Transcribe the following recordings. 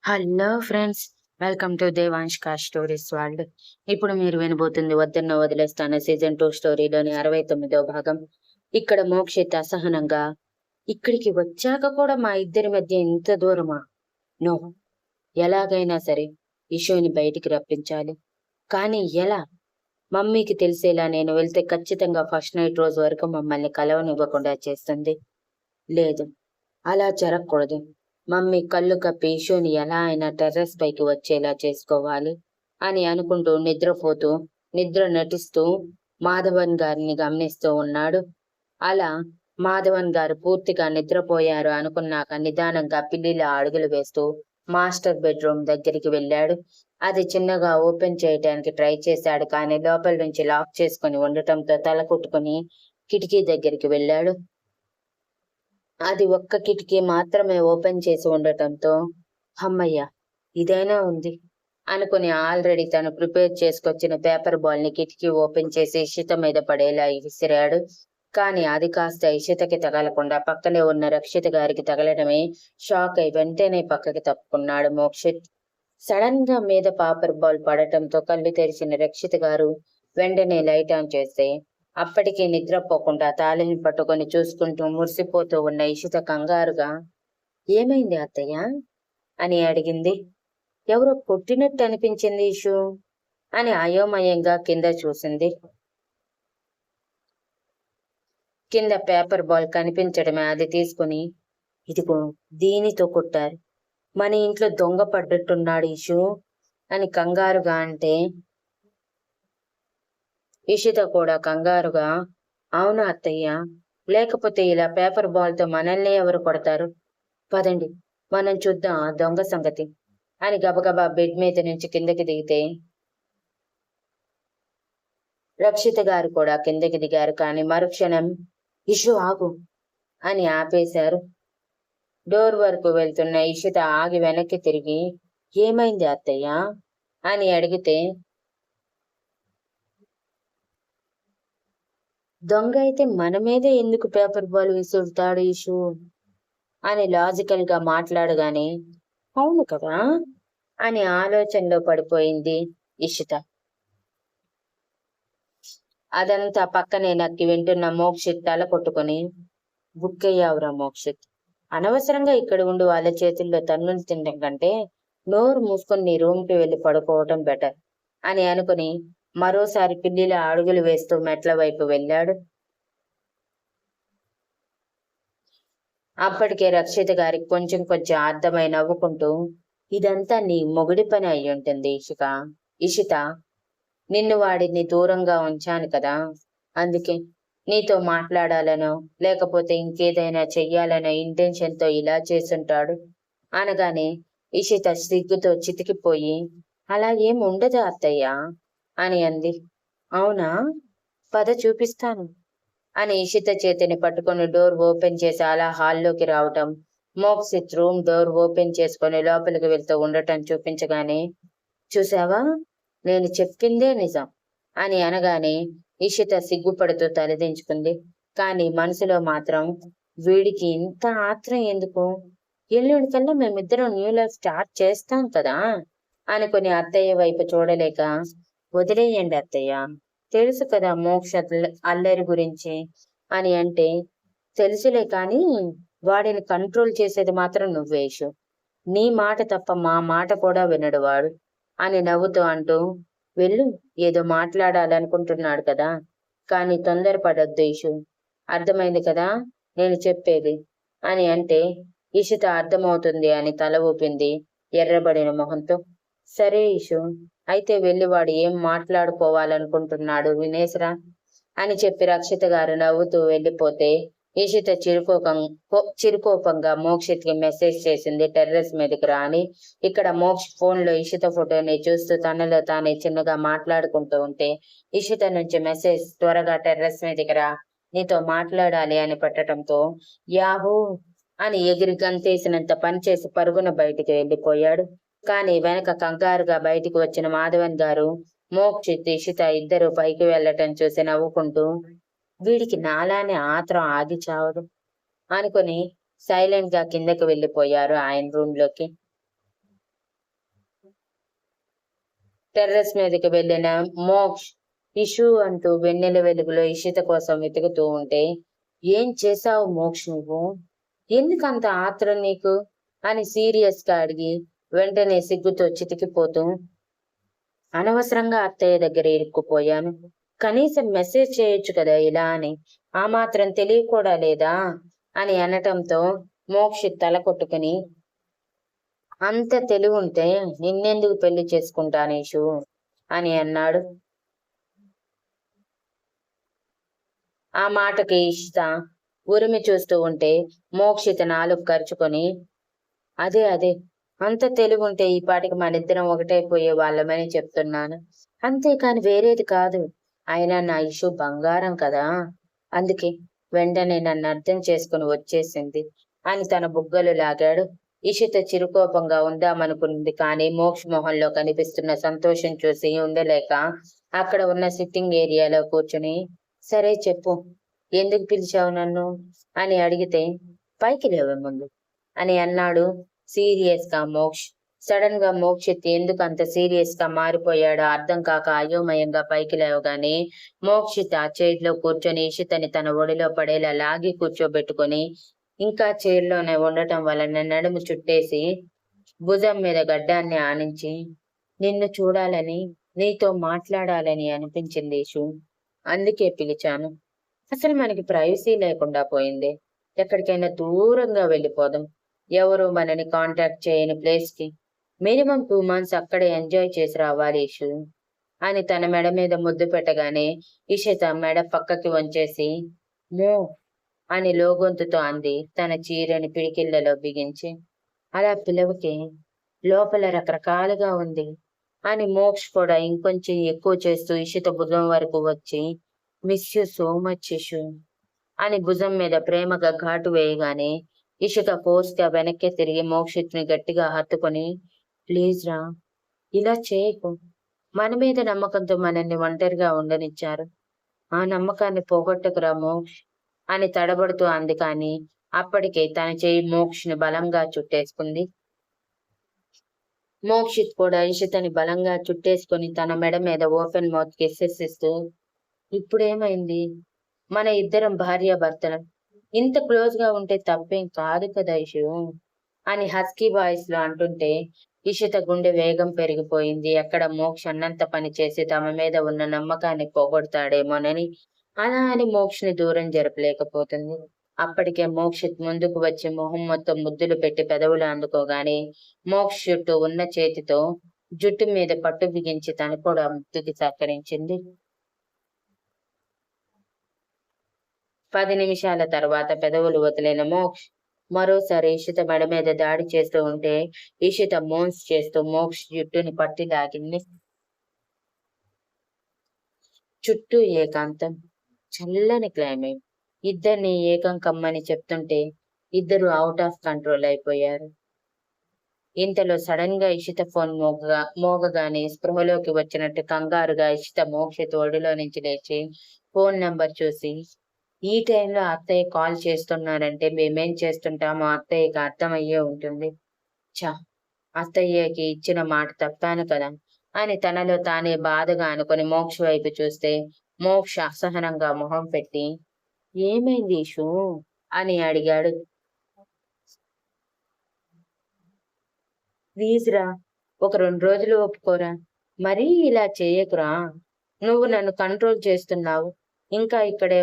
Hello friends, welcome to దేవాంష్కా stories world. ఇప్పుడు మీరు వినబోతుంది వద్దన్న వదిలేస్తాను సీజన్ 2 స్టోరీలోని 69వ భాగం. ఇక్కడ మోక్షిత్ అసహనంగా, ఇక్కడికి వచ్చాక కూడా మా ఇద్దరి మధ్య ఇంత దూరమా? నో, ఎలాగైనా సరే ఇషుని బయటికి రప్పించాలి. కానీ ఎలా? మమ్మీకి తెలిసేలా నేను వెళ్తే ఖచ్చితంగా ఫస్ట్ నైట్ రోజు వరకు మమ్మల్ని కలవనివ్వకుండా చేస్తుంది. లేదు, అలా జరగకూడదు. మమ్మీ కళ్ళు కప్పి ఇషుని ఎలా అయినా టెర్రస్ పైకి వచ్చేలా చేసుకోవాలి అని అనుకుంటూ నిద్రపోతూ నిద్ర నటిస్తూ మాధవన్ గారిని గమనిస్తూ ఉన్నాడు. అలా మాధవన్ గారు పూర్తిగా నిద్రపోయారు అనుకున్నాక నిదానంగా పిల్లిలా అడుగులు వేస్తూ మాస్టర్ బెడ్రూమ్ దగ్గరికి వెళ్ళాడు. అది చిన్నగా ఓపెన్ చేయడానికి ట్రై చేశాడు, కానీ లోపల నుంచి లాక్ చేసుకుని ఉండటంతో తల కుట్టుకుని కిటికీ దగ్గరికి వెళ్ళాడు. అది ఒక్క కిటికీ మాత్రమే ఓపెన్ చేసి ఉండటంతో అమ్మయ్య, ఇదైనా ఉంది అనుకుని ఆల్రెడీ తను ప్రిపేర్ చేసుకొచ్చిన పేపర్ బాల్ ని కిటికీ ఓపెన్ చేసి ఇషిత మీద పడేలా విసిరాడు. కానీ అది కాస్త ఇషితకి తగలకుండా పక్కనే ఉన్న రక్షిత గారికి తగలడమే షాక్ అయి వెంటనే పక్కకి తప్పుకున్నాడు మోక్షిత్. సడన్ గా మీద పేపర్ బాల్ పడటంతో కళ్ళు తెరిచిన రక్షిత గారు వెంటనే లైట్ ఆన్ చేస్తే అప్పటికీ నిద్రపోకుండా తాళిని పట్టుకొని చూసుకుంటూ మురిసిపోతూ ఉన్న ఇషిత కంగారుగా, ఏమైంది అత్తయ్య అని అడిగింది. ఎవరో కొట్టినట్టు అనిపించింది ఇషు అని అయోమయంగా కింద చూసింది. కింద పేపర్ బాల్ కనిపించడమే అది తీసుకుని, ఇదిగో దీనితో కొట్టారు, మన ఇంట్లో దొంగ పడ్డట్టున్నాడు ఇషు అని కంగారుగా అంటే ఇషిత కూడా కంగారుగా, అవునా అత్తయ్య, లేకపోతే ఇలా పేపర్ బాల్ తో మనల్ని ఎవరు కొడతారు? పదండి, మనం చూద్దాం ఆ దొంగ సంగతి అని గబగబా బెడ్ మీద నుంచి కిందకి దిగితే రక్షిత గారు కూడా కిందకి దిగారు. కానీ మరుక్షణం ఇషు ఆగు అని ఆపేశారు. డోర్ వరకు వెళ్తున్న ఇషిత ఆగి వెనక్కి తిరిగి, ఏమైంది అత్తయ్య అని అడిగితే, దొంగ అయితే మన మీదే ఎందుకు పేపర్ బాల్ విసురుతాడు ఇషు అని లాజికల్ గా మాట్లాడగానే, అవును కదా అని ఆలోచనలో పడిపోయింది ఇషిత. అదంతా పక్కనే నక్కి వింటున్న మోక్షిత్ తల కొట్టుకుని, బుక్కయ్యావురా మోక్షిత్, అనవసరంగా ఇక్కడ ఉండి వాళ్ళ చేతుల్లో తన్నులు తినడం కంటే నోరు మూసుకొని నీ రూమ్కి వెళ్ళి పడుకోవటం బెటర్ అని అనుకుని మరోసారి పిల్లిలా అడుగులు వేస్తూ మెట్ల వైపు వెళ్ళాడు. అప్పటికే రక్షిత గారికి కొంచెం కొంచెం అర్థమై నవ్వుకుంటూ, ఇదంతా నీ మొగుడి పని అయి ఉంటుంది ఇషిత, నిన్ను వాడిని దూరంగా ఉంచాను కదా, అందుకే నీతో మాట్లాడాలనో లేకపోతే ఇంకేదైనా చెయ్యాలనో ఇంటెన్షన్ తో ఇలా చేసుంటాడు అనగానే ఇషిత సిగ్గుతో చితికిపోయి, అలా ఏం ఉండదు అత్తయ్య అని అంది. అవునా, పద చూపిస్తాను అని ఇషిత చేతిని పట్టుకుని డోర్ ఓపెన్ చేసి అలా హాల్లోకి రావటం, మోక్షిత్ రూమ్ డోర్ ఓపెన్ చేసుకుని లోపలికి వెళ్తూ ఉండటం చూపించగానే, చూసావా, నేను చెప్పిందే నిజం అని అనగానే ఇషిత సిగ్గుపడుతూ తలదించుకుంది. కానీ మనసులో మాత్రం, వీడికి ఇంత ఆత్రం ఎందుకు, ఎల్లుండి కల్లా మేమిద్దరం న్యూ లైఫ్ స్టార్ట్ చేస్తాం కదా అనుకుని అత్తయ్య వైపు చూడలేక, వదిలేయండి అత్తయ్య, తెలుసు కదా మోక్ష అల్లరి గురించి అని అంటే, తెలుసులే కానీ వాడిని కంట్రోల్ చేసేది మాత్రం నువ్వేషు, నీ మాట తప్ప మా మాట కూడా వినడు వాడు అని నవ్వుతూ అంటూ, వెళ్ళు, ఏదో మాట్లాడాలనుకుంటున్నాడు కదా, కానీ తొందరపడొద్దు ఇషు, అర్థమైంది కదా నేను చెప్పేది అని అంటే ఇషిత అర్థమవుతుంది అని తల ఊపింది ఎర్రబడిన మొహంతో. సరే ఇషు, అయితే వెళ్ళి వాడు ఏం మాట్లాడుకోవాలనుకుంటున్నాడు వినేశ్రా అని చెప్పి రక్షిత గారు నవ్వుతూ వెళ్ళిపోతే ఇషిత చిరుకోపంగా మోక్షిత్కి మెసేజ్ చేసింది టెర్రస్ మీదకి రాని. ఇక్కడ మోక్ష ఫోన్ లో ఇషిత ఫోటోని చూస్తూ తనలో తానే చిన్నగా మాట్లాడుకుంటూ ఉంటే ఇషిత నుంచి మెసేజ్, త్వరగా టెర్రస్ మీదకి రా, నీతో మాట్లాడాలి అని పెట్టడంతో యాహూ అని ఎగిరి గంతేసినంత పనిచేసి పరుగున బయటికి వెళ్ళిపోయాడు. కానీ వెనక కంగారుగా బయటికి వచ్చిన మాధవన్ గారు మోక్షిత్ ఇషిత ఇద్దరు పైకి వెళ్లటం చూసి నవ్వుకుంటూ, వీడికి నాలానే ఆత్రం ఆగి చావదు అనుకుని సైలెంట్ గా కిందకి వెళ్ళిపోయారు ఆయన రూమ్ లోకి. టెర్రస్ మీదకి వెళ్ళిన మోక్ష్ ఇషు అంటూ వెన్నెల వెలుగులో ఇషిత కోసం వెతుకుతూ ఉంటే, ఏం చేశావు మోక్ష్ నువ్వు? ఎందుకంత ఆత్రం నీకు? అని సీరియస్ గా అడిగి వెంటనే సిగ్గుతో చితికిపోతూ, అనవసరంగా అత్తయ్య దగ్గర ఇరుక్కుపోయాను. కనీసం మెసేజ్ చేయొచ్చు కదా ఇలా అని. ఆ మాత్రం తెలియ లేదా అని అనటంతో మోక్షి తల కొట్టుకుని, అంత తెలివి ఉంటే నిన్నెందుకు పెళ్లి చేసుకుంటానేషు అని అన్నాడు. ఆ మాటకి ఇషిత ఉరిమి చూస్తూ ఉంటే మోక్షిత నాలుగు ఖర్చుకొని, అదే అదే అంత తెలివి ఉంటే ఈ పాటికి మనిద్దరం ఒకటైపోయే వాళ్ళమని చెప్తున్నాను. అంతేకాని వేరేది కాదు. అయినా నా ఇషు బంగారం కదా, అందుకే వెంటనే నన్ను అర్థం చేసుకుని వచ్చేసింది అని తన బుగ్గలు లాగాడు. ఇషిత చిరుకోపంగా ఉందామనుకుంది, కానీ మోక్ష మొహంలో కనిపిస్తున్న సంతోషం చూసి ఉండలేక అక్కడ ఉన్న సిట్టింగ్ ఏరియాలో కూర్చుని, సరే చెప్పు, ఎందుకు పిలిచావు నన్ను అని అడిగితే, పైకి లేవే ముందు అని అన్నాడు సీరియస్ గా మోక్ష్. సడన్ గా మోక్షిత్ ఎందుకు అంత సీరియస్ గా మారిపోయాడో అర్థం కాక అయోమయంగా పైకి లేవగానే మోక్షిత్ ఆ చైర్లో కూర్చొని ఇషితని తన ఒడిలో పడేలా లాగి కూర్చోబెట్టుకుని, ఇంకా చైర్లోనే ఉండటం వలన నడుము చుట్టేసి భుజం మీద గడ్డాన్ని ఆనించి, నిన్ను చూడాలని, నీతో మాట్లాడాలని అనిపించింది ఇషు, అందుకే పిలిచాను. అసలు మనకి ప్రైవసీ లేకుండా పోయింది. ఎక్కడికైనా దూరంగా వెళ్ళిపోదాం, ఎవరు మనని కాంటాక్ట్ చేయని ప్లేస్ కి. మినిమం 2 months అక్కడే ఎంజాయ్ చేసి రావాలి ఇషు అని తన మెడ మీద ముద్దు పెట్టగానే ఇషిత మెడ పక్కకి వంచేసి, మో అని లోగొంతుతో అంది తన చీరని పిడికిళ్లలో బిగించి. అలా పిలవకి, లోపల రకరకాలుగా ఉంది అని మోక్ష్ కూడా ఇంకొంచెం ఎక్కువ చేస్తూ ఇషిత భుజం వరకు వచ్చి, మిస్ యూ సో మచ్ ఇషు అని భుజం మీద ప్రేమగా ఘాటు వేయగానే ఇషిత ఫోర్స్ గా వెనక్కి తిరిగి మోక్షిత్ ని గట్టిగా హత్తుకొని, ప్లీజ్ రా, ఇలా చేయకు. మన మీద నమ్మకంతో మనల్ని ఒంటరిగా ఉండనిచ్చారు. ఆ నమ్మకాన్ని పోగొట్టకురా మోక్ష్ అని తడబడుతూ అంది. కానీ అప్పటికే తన చేయి మోక్ష్ ని బలంగా చుట్టేసుకుంది. మోక్షిత్ కూడా ఇషితని బలంగా చుట్టేసుకుని తన మెడ మీద ఓపెన్ మౌత్ కిస్సెస్ ఇస్తూ, ఇప్పుడేమైంది? మన ఇద్దరం భార్యాభర్తలం. ఇంత క్లోజ్ గా ఉంటే తప్పేం కాదు కదా ఇషు అని హస్కీ వాయిస్ లో అంటుంటే ఇషిత గుండె వేగం పెరిగిపోయింది. ఎక్కడ మోక్ష అన్నంత పని చేసి తమ మీద ఉన్న నమ్మకాన్ని పోగొడతాడేమోనని. అలా అని మోక్షని దూరం జరపలేకపోతుంది. అప్పటికే మోక్షిత్ ముందుకు వచ్చి మొహం మొత్తం ముద్దులు పెట్టి పెదవులు అందుకోగానే మోక్ష చుట్టూ ఉన్న చేతితో జుట్టు మీద పట్టు బిగించి తను కూడా ముద్దుకి సహకరించింది. 10 నిమిషాల తర్వాత పెదవులు వదిలిన మోక్ష్ మరోసారి ఇషిత మెడ మీద దాడి చేస్తూ ఉంటే ఇషిత మోన్స్ చేస్తూ మోక్ష్ జుట్టుని పట్టి లాగింది. చుట్టూ ఏకాంతం, చల్లని క్లైమేట్. ఇద్దరిని ఏకం కమ్మని చెప్తుంటే ఇద్దరు అవుట్ ఆఫ్ కంట్రోల్ అయిపోయారు. ఇంతలో సడన్ గా ఇషిత ఫోన్ మోగగానే స్పృహలోకి వచ్చినట్టు కంగారుగా ఇషిత మోక్షిత్ ఒడిలో నుంచి లేచి ఫోన్ నంబర్ చూసి, ఈ టైంలో అత్తయ్య కాల్ చేస్తున్నారంటే మేమేం చేస్తుంటామో అత్తయ్యకి అర్థమయ్యే ఉంటుంది. ఛ, అత్తయ్యకి ఇచ్చిన మాట తప్పాను కదా అని తనలో తానే బాధగా అనుకుని మోక్ష వైపు చూస్తే మోక్ష అసహనంగా మొహం పెట్టి, ఏమైంది ఇషు అని అడిగాడు. ప్లీజ్ రా, ఒక 2 రోజులు ఒప్పుకోరా, మరీ ఇలా చేయకురా. నువ్వు నన్ను కంట్రోల్ చేస్తున్నావు, ఇంకా ఇక్కడే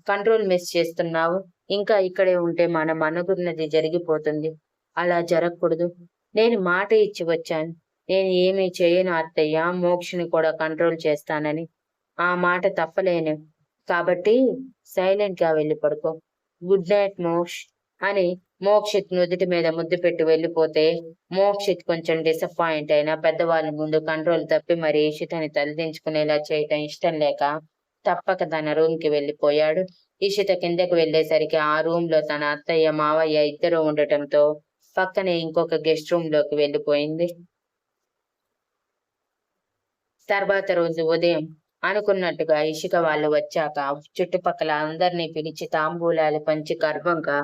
కంట్రోల్ మిస్ చేస్తున్నావు. ఇంకా ఇక్కడే ఉంటే మనం అనుకున్నది జరిగిపోతుంది. అలా జరగకూడదు. నేను మాట ఇచ్చి వచ్చాను. నేను ఏమీ చేయను అత్తయ్య, మోక్షని కూడా కంట్రోల్ చేస్తానని. ఆ మాట తప్పలేను. కాబట్టి సైలెంట్ గా వెళ్ళి పడుకో. గుడ్ నైట్ మోక్ష్ అని మోక్షిత్ నుదుటి మీద ముద్దు పెట్టి వెళ్ళిపోతే మోక్షిత్ కొంచెం డిసప్పాయింట్ అయినా పెద్దవాళ్ళ ముందు కంట్రోల్ తప్పి మరి ఇషితని తలదించుకునేలా చేయటం ఇష్టం లేక తప్పక తన రూమ్ కి వెళ్ళిపోయాడు. ఇషిత కిందకు వెళ్లేసరికి ఆ రూమ్ లో తన అత్తయ్య మావయ్య ఇద్దరు ఉండటంతో పక్కనే ఇంకొక గెస్ట్ రూమ్ లోకి వెళ్ళిపోయింది. తర్వాత రోజు ఉదయం అనుకున్నట్టుగా ఇషిక వాళ్ళు వచ్చాక చుట్టుపక్కల అందరినీ పిలిచి తాంబూలాలు పంచి గర్వంగా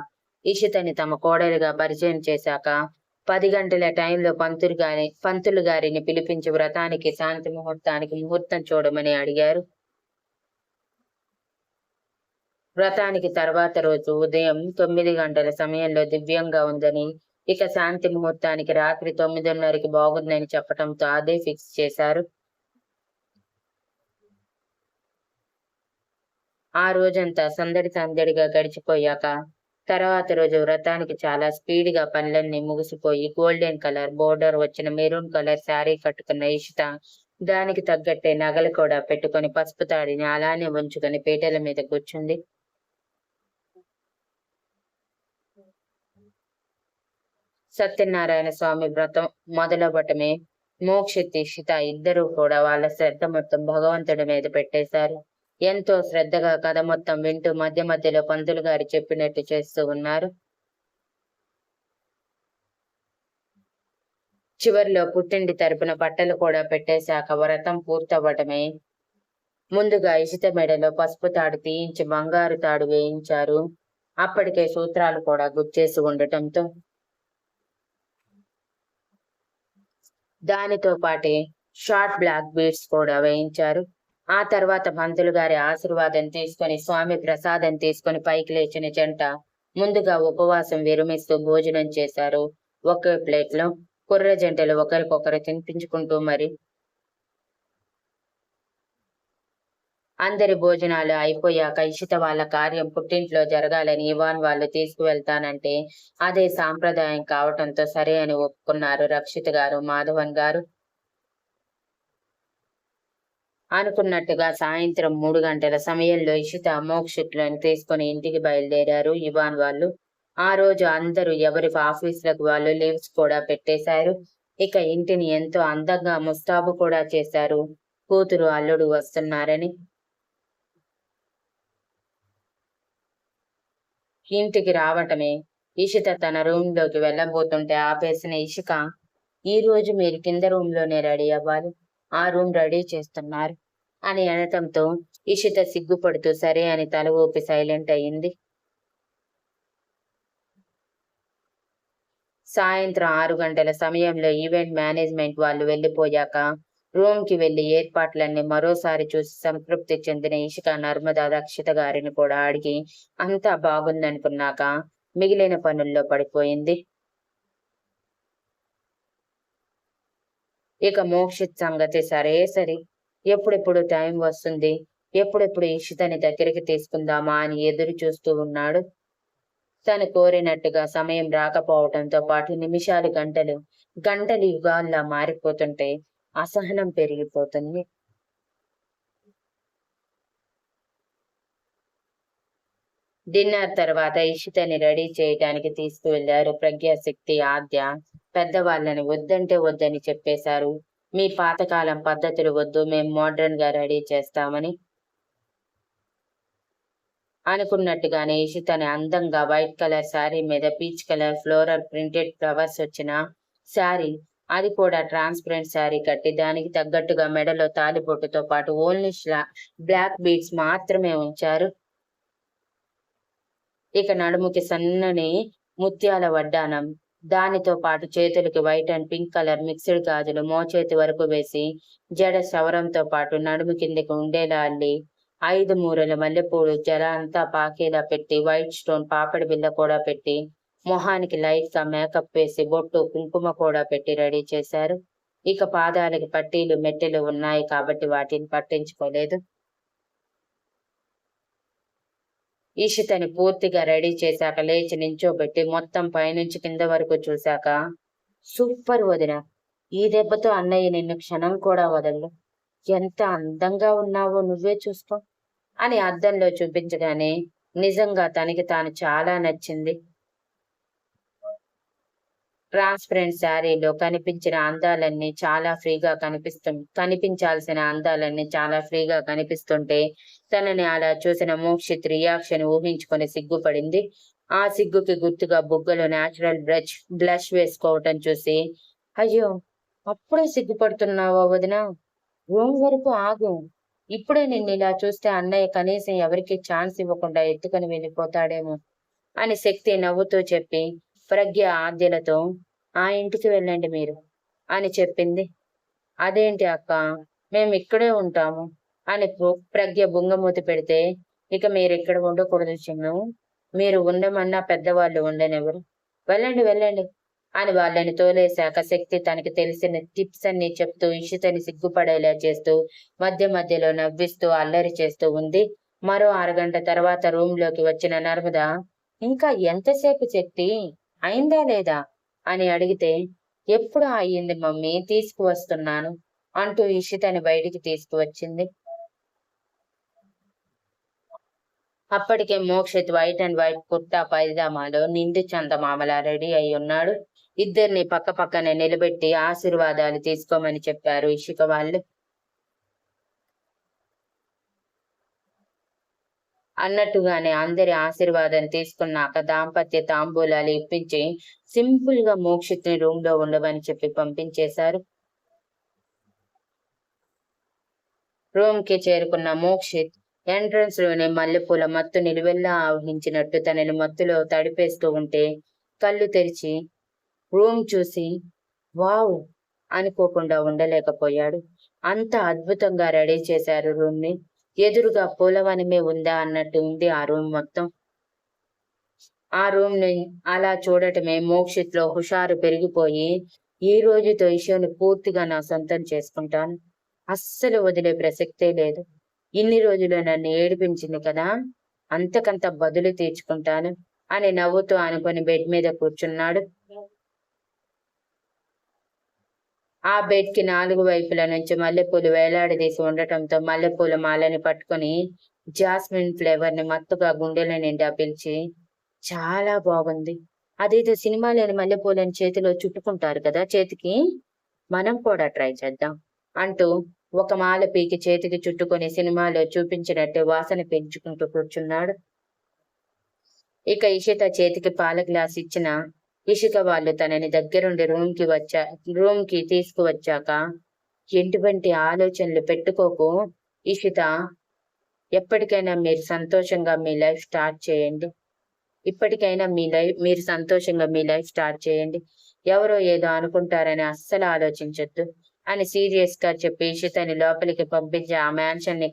ఇషితని తమ కోడలిగా పరిచయం చేశాక 10 గంటల టైంలో పంతులు గారిని పిలిపించి వ్రతానికి శాంతి ముహూర్తానికి ముహూర్తం చూడమని అడిగారు. వ్రతానికి తర్వాత రోజు ఉదయం 9 గంటల సమయంలో దివ్యంగా ఉందని, ఇక శాంతి ముహూర్తానికి రాత్రి 9:30కి బాగుందని చెప్పటంతో అదే ఫిక్స్ చేశారు. ఆ రోజంతా సందడిగా గడిచిపోయాక తర్వాత రోజు వ్రతానికి చాలా స్పీడ్‌గా పనులన్నీ ముగిసిపోయి గోల్డెన్ కలర్ బోర్డర్ వచ్చిన మెరూన్ కలర్ శారీ కట్టుకున్న ఇషిత దానికి తగ్గట్టే నగలు కూడా పెట్టుకొని పసుపు తాడిని అలానే ఉంచుకొని పీటల మీద కూర్చుంది. సత్యనారాయణ స్వామి వ్రతం మొదలవ్వటమే మోక్షిత్, ఇషిత ఇద్దరూ కూడా వాళ్ళ శ్రద్ధ మొత్తం భగవంతుడి మీద పెట్టేశారు. ఎంతో శ్రద్ధగా కథ మొత్తం వింటూ మధ్య మధ్యలో పంతులు గారు చెప్పినట్టు చేస్తూ ఉన్నారు. చివరిలో పుట్టింటి తరపున బట్టలు కూడా పెట్టేశాక వ్రతం పూర్తవ్వటమే ముందుగా ఇషిత మెడలో పసుపు తాడు తీయించి బంగారు తాడు వేయించారు. అప్పటికే సూత్రాలు కూడా గుచ్చేసి ఉండటంతో దానితో పాటే షార్ట్ బ్లాక్ బీడ్స్ కూడా వేయించారు. ఆ తర్వాత పంతులు గారి ఆశీర్వాదం తీసుకొని స్వామి ప్రసాదం తీసుకొని పైకి లేచిన జంట ముందుగా ఉపవాసం విరమిస్తూ భోజనం చేశారు. ఒకే ప్లేట్లో కుర్ర జంటలు ఒకరికొకరు తినిపించుకుంటూ మరి అందరి భోజనాలు అయిపోయాక ఇషిత వాళ్ళ కార్యం పుట్టింట్లో జరగాలని ఇవాన్ వాళ్ళు తీసుకువెళ్తానంటే అదే సాంప్రదాయం కావటంతో సరే అని ఒప్పుకున్నారు రక్షిత్ గారు, మాధవన్ గారు. అనుకున్నట్టుగా సాయంత్రం 3 గంటల సమయంలో ఇషిత మోక్షిత్లను తీసుకుని ఇంటికి బయలుదేరారు ఇవాన్ వాళ్ళు. ఆ రోజు అందరూ ఎవరి ఆఫీసులకు వాళ్ళు లీవ్స్ కూడా పెట్టేశారు. ఇక ఇంటిని ఎంతో అందంగా ముస్తాబు కూడా చేశారు. కూతురు అల్లుడు వస్తున్నారని. ఇంటికి రావటమే ఇషిత తన రూమ్ లోకి వెళ్ళబోతుంటే ఆపేసిన ఇషిక, ఈ రోజు మీరు కింద రూమ్ లోనే రెడీ అవ్వాలి, ఆ రూమ్ రెడీ చేస్తున్నారు అని అనటంతో ఇషిత సిగ్గుపడుతూ సరే అని తల ఊపి సైలెంట్ అయింది. సాయంత్రం 6 గంటల సమయంలో ఈవెంట్ మేనేజ్మెంట్ వాళ్ళు వెళ్లిపోయాక రూమ్ కి వెళ్లి ఏర్పాట్లన్నీ మరోసారి చూసి సంతృప్తి చెందిన ఇషిక నర్మదా రక్షిత గారిని కూడా అడిగి అంతా బాగుందనుకున్నాక మిగిలిన పనుల్లో పడిపోయింది. ఇక మోక్షిత్ సంగతి సరే ఎప్పుడెప్పుడు టైం వస్తుంది, ఎప్పుడెప్పుడు ఇషితని దగ్గరికి తీసుకుందామా అని ఎదురు చూస్తూ ఉన్నాడు. తను కోరినట్టుగా సమయం రాకపోవడంతో పాటు నిమిషాలు గంటలు యుగాల్లా మారిపోతుంటే అసహనం పెరిగిపోతుంది. డిన్నర్ తర్వాత ఇషితని రెడీ చేయడానికి తీసుకువెళ్లారు ప్రజ్ఞాశక్తి, ఆద్య. పెద్దవాళ్ళని వద్దంటే వద్దని చెప్పేశారు. మీ పాతకాలం పద్ధతులు వద్దు, మేం మోడ్రన్ గా రెడీ చేస్తామని. అనుకున్నట్టుగానే ఇషితని అందంగా వైట్ కలర్ శారీ మీద peach colour floral printed flowers వచ్చిన శారీ, అది కూడా ట్రాన్స్పరెంట్ శారీ కట్టి దానికి తగ్గట్టుగా మెడలో తాలిబొట్టుతో పాటు ఓన్లీ బ్లాక్ బీడ్స్ మాత్రమే ఉంచారు. ఇక నడుముకి సన్నని ముత్యాల వడ్డానం, దానితో పాటు చేతులకి white and pink colour mixed గాజులు మోచేతి వరకు వేసి జడ సవరంతో పాటు నడుము కిందకి ఉండేలా అల్లి 5 మూరల మల్లెపూలు జడ అంతా పాకేలా పెట్టి వైట్ స్టోన్ పాపడి బిల్ల కూడా పెట్టి మొహానికి లైట్ గా మేకప్ వేసి బొట్టు కుంకుమ కూడా పెట్టి రెడీ చేశారు. ఇక పాదాలకి పట్టీలు మెట్టెలు ఉన్నాయి కాబట్టి వాటిని పట్టించుకోలేదు. ఇషితని పూర్తిగా రెడీ చేశాక లేచి నించోబెట్టి మొత్తం పైనుంచి కింద వరకు చూశాక, సూపర్ వదిన, ఈ దెబ్బతో అన్నయ్య నిన్ను క్షణం కూడా వదలడు, ఎంత అందంగా ఉన్నావో నువ్వే చూసుకో అని అద్దంలో చూపించగానే నిజంగా తనకి తాను చాలా నచ్చింది. ట్రాన్స్పరెంట్ శారీలో కనిపించాల్సిన అందాలన్నీ చాలా ఫ్రీగా కనిపిస్తుంటే తనని అలా చూసిన మోక్షిత్ రియాక్షన్ ఊహించుకొని సిగ్గుపడింది. ఆ సిగ్గుకి గుర్తుగా బుగ్గలో న్యాచురల్ బ్లష్ వేసుకోవటం చూసి, అయ్యో అప్పుడే సిగ్గుపడుతున్నావా వదిన, రూమ్ వరకు ఆగు, ఇప్పుడే నిన్ను ఇలా చూస్తే అన్నయ్య కనీసం ఎవరికి ఛాన్స్ ఇవ్వకుండా ఎత్తుకొని వెళ్ళిపోతాడేమో అని శక్తి నవ్వుతూ చెప్పి ప్రజ్ఞ ఆద్యలతో, ఆ ఇంటికి వెళ్ళండి మీరు అని చెప్పింది. అదేంటి అక్క, మేము ఇక్కడే ఉంటాము అని ప్రజ్ఞ బుంగమూతి పెడితే, ఇక మీరు ఇక్కడ ఉండకూడదు చిన్ను, మీరు ఉండమన్నా పెద్దవాళ్ళు ఉండనివ్వరు, వెళ్ళండి వెళ్ళండి అని వాళ్ళని తోలేశాక శక్తి తనకి తెలిసిన టిప్స్ అన్ని చెప్తూ ఇషితని సిగ్గుపడేలా చేస్తూ మధ్య మధ్యలో నవ్విస్తూ అల్లరి చేస్తూ ఉంది. మరో అరగంట తర్వాత రూమ్ లోకి వచ్చిన నర్మద, ఇంకా ఎంతసేపు శక్తి, అయిందా లేదా అని అడిగితే, ఎప్పుడు అయ్యింది మమ్మీ, తీసుకువస్తున్నాను అంటూ ఇషితని బయటికి తీసుకువచ్చింది. అప్పటికే Mokshit white and white kurta పైజామాలో నిండు చందమామలా రెడీ అయి ఉన్నాడు. ఇద్దరిని పక్క పక్కనే నిలబెట్టి ఆశీర్వాదాలు తీసుకోమని చెప్పారు ఇషిక వాళ్ళు. అన్నట్టుగానే అందరి ఆశీర్వాదం తీసుకున్నాక దాంపత్య తాంబూలాలు ఇప్పించి సింపుల్ గా మోక్షిత్ ని రూమ్ లో ఉండవని చెప్పి పంపించేశారు. రూమ్ కి చేరుకున్న మోక్షిత్ ఎంట్రన్స్ లోనే మల్లెపూల మత్తు నిలువెల్లా ఆవహించినట్టు తనని మత్తులో తడిపేస్తూ ఉంటే కళ్ళు తెరిచి రూమ్ చూసి వావ్ అనుకోకుండా ఉండలేకపోయాడు. అంత అద్భుతంగా రెడీ చేశారు రూమ్ ని. ఎదురుగా పూలవనమే ఉందా అన్నట్టు ఉంది ఆ రూమ్ మొత్తం. ఆ రూమ్ ని అలా చూడటమే మోక్షిత్ లో హుషారు పెరిగిపోయి, ఈ రోజుతో ఇషోని పూర్తిగా నా సొంతం చేసుకుంటాను, అస్సలు వదిలే ప్రసక్తే లేదు, ఇన్ని రోజులు నన్ను ఏడిపించింది కదా, అంతకంత బదులు తీర్చుకుంటాను అని నవ్వుతూ అనుకుని బెడ్ మీద కూర్చున్నాడు. ఆ బెడ్ కి 4 వైపుల నుంచి మల్లెపూలు వేలాడదీసి ఉండటంతో మల్లెపూల మాలని పట్టుకుని జాస్మిన్ ఫ్లేవర్ ని మత్తుగా గుండెల నిండా పిలిచి, చాలా బాగుంది, అదేదో సినిమాలోని మల్లెపూలని చేతిలో చుట్టుకుంటారు కదా చేతికి, మనం కూడా ట్రై చేద్దాం అంటూ ఒక మాల పీకి చేతికి చుట్టుకొని సినిమాలో చూపించినట్టే వాసన పెంచుకుంటూ కూర్చున్నాడు. ఇక ఇషిత చేతికి పాల గ్లాస్ ఇచ్చిన ఇషిక వాళ్ళు తనని దగ్గరుండి రూమ్ కి తీసుకువచ్చాక, ఎటువంటి ఆలోచనలు పెట్టుకోకు ఇషిత, ఎప్పటికైనా మీరు సంతోషంగా మీ లైఫ్ స్టార్ట్ చేయండి, ఇప్పటికైనా మీరు సంతోషంగా మీ లైఫ్ స్టార్ట్ చేయండి, ఎవరో ఏదో అనుకుంటారని అస్సలు ఆలోచించొద్దు అని సీరియస్ గా చెప్పి ఇషితని లోపలికి పంపించి ఆ మ్యాన్షన్ ని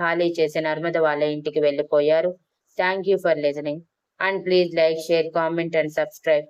ఖాళీ చేసి నర్మద వాళ్ళ ఇంటికి వెళ్ళిపోయారు. Thank you for listening and please like, share, comment and subscribe.